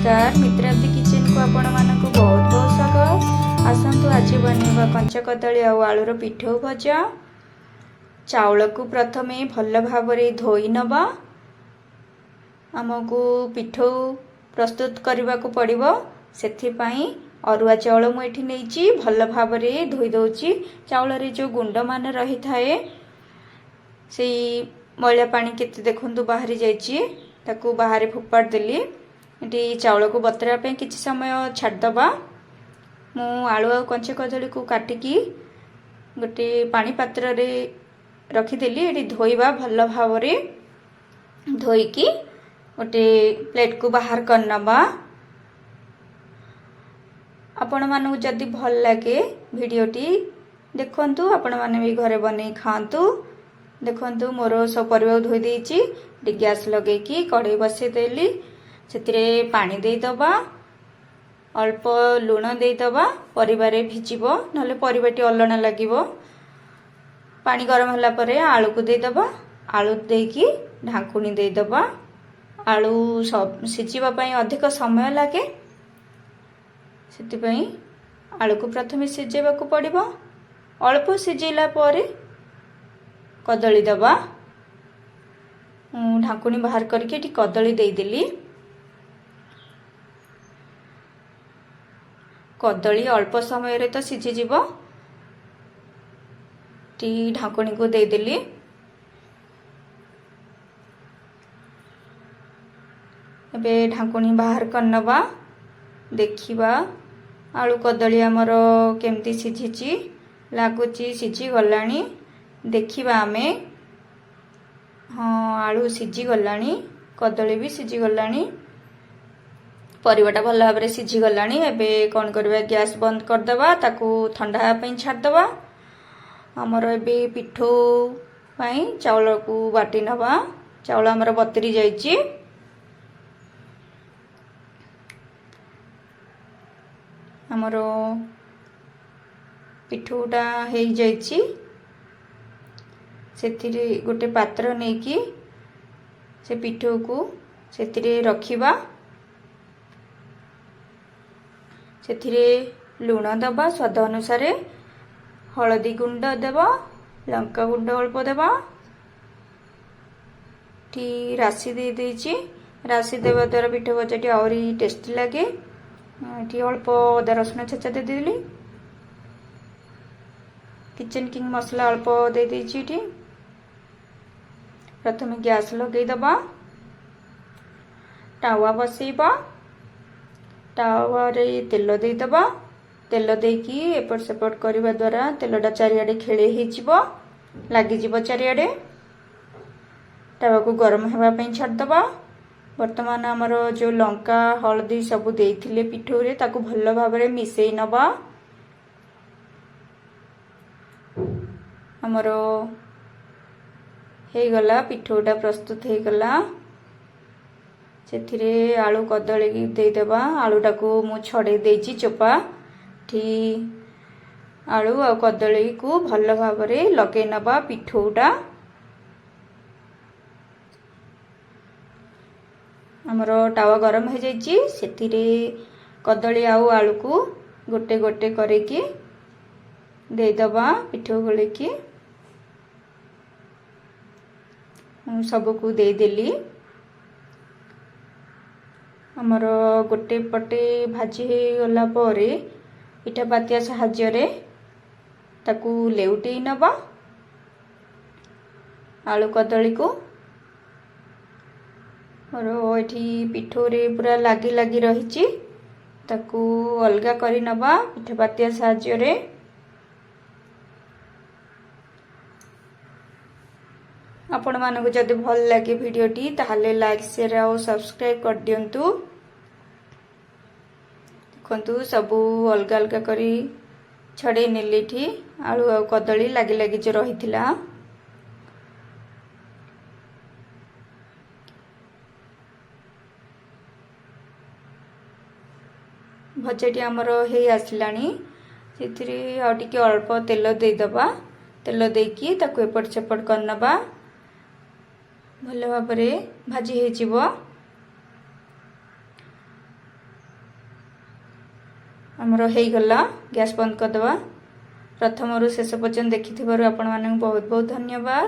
नमस्कार मित्रावती किचन को आपण मानक बहुत बहुत स्वागत। आसतु आज बनवा कंचा कदली आलूर पिठौ भजा। चाउल को प्रथमे भल भाव धोई नवा। आमको पिठौ प्रस्तुत करने को पड़ो से अरुआ चाउल मुझे नहीं भल भाव धोई दौची। चाउल जो गुंड मान रही थाए से मैला पानी केते देखु बाहरी जाइए ताकू बाहर फोपाड़ देली। ये चाउल को बतरा किसी समय छाड़दबा। मु आलू आ कंचा कदली को काटिकी गोटे पानी पात्र रे रखीदेली। ये धोइबा भल भाव धोईकी गोटे प्लेट को बाहर करनबा। आपण मानू जदि भल लगे वीडियोटी देखंतु, आपण माने भी घरे बनै खांतु। देखंतु मोर सब परिवा धोई देइची। गैस लगेकी कढ़ाई बसई देली। से पानी दे दबा, अल्प लुण दे दबा। परिवारे भिजिबो नले परिवाटी अलणा लागिबो। पानी गरम होला परे आलू को दे दबा। आलू देकी ढांकुनी दे दबा। आलू सब सिझिबा पई अधिक समय लागे, सेति आलू को प्रथमे सिझेबा को पड़िबो। अल्प सिझिला परे कदली दबा। ढांकुनी बाहर करके टी कदली दे देली। कदली अल्प समय रे तो सिझी जीवो। टी ढांकुनी को दे देली। एबे ढांकुनी बाहर करनबा। देखिबा आलू कदली हमर केमती सिझीची लागुची, सिझी गलानी। देखिबा आमे हाँ आलू सिझी गलानी, कदली भी सिझी गलानी, परिवाटा भल भाव सिझी गलानी। एबे कौन करबा, गैस बंद करदबा, ताकू ठंडा पई छाड़दबा। हमर एबे पिठौ पई चाउल को बाटी नबा। चाउल हमर बतरी जाइची। हमर पिठौटा हे जाइची। सेथिरे गोटे पात्र नेकी से पिठौ को सेथिरे रखिबा। सेथिरे लुण दबा स्वाद अनुसार, हलदी गुंड देबा, लंका गुंड अल्प देबा। टी राशि दे देची। राशि देवा द्वारा पिठौ भजाटी आउरी टेस्टी लगे। टी अल्प अदा रसुण छेचा दे देली। किचन किंग मसला अल्प दे देची। टी प्रथमे गैस लगे दबा। टावा बसैबा। टावा रे तेल दे दबा। तेल देकी एपट सेपट करबा द्वारा तेलटा चारियाडे खेले ही जीवो, लागी जीवो चारियाडे। टावा को गरम हेबा पई छाड़ दबा। वर्तमान हमर जो लंका हळदी सब देइथिले पिठौ रे ताकू भल भाबरे मिसई नबा। हमर हे गला पिठौटा प्रस्तुत हे गला। सेथिरे आलू कदली दे देबा। आलूटा को मु छड़े देची चोपा। ठी आलू आ कदली को भल भाबरे लगे नबा पिठौटा। हमर टावा गरम हो जाइची। सेथिरे कदली आउ आलू को गोटे गोटे करेकी दे दबा पिठौ गले की। सबको दे देली। हमर गोटे पटे भाजी हे गला परे इटा पातिया साहाଯ୍य रे ताकू लेउटेई नबा आलू कदली को। और एठी पिठौ रे पूरा लागी लागी रहिची, ताकू अलगा करी नबा इटा पातिया साहाଯ୍य रे। आपण मानक जदि भल लगे वीडियोटी ताहले लाइक शेयर और सब्सक्राइब कर दियंतु। देखंतु सबू अलगा अलगा करी छड़े नेली। ठी आलू आ कदली लागी लागी जो रहिथिला। भजाटी हमर हे आसलानी। सेथिरे आ टिके अल्प तेल दे दबा। तेल देकी ताकू एपट सेपट करनबा। भल भाव भाजी हो। ଆମର ହେଇଗଲା। ଗ୍ୟାସ୍ ବନ୍ଦ କରିଦେବା। ପ୍ରଥମରୁ ଶେଷ ପର୍ଯ୍ୟନ୍ତ ଦେଖିଥିବାରୁ ଆପଣମାନଙ୍କୁ ବହୁତ ବହୁତ ଧନ୍ୟବାଦ।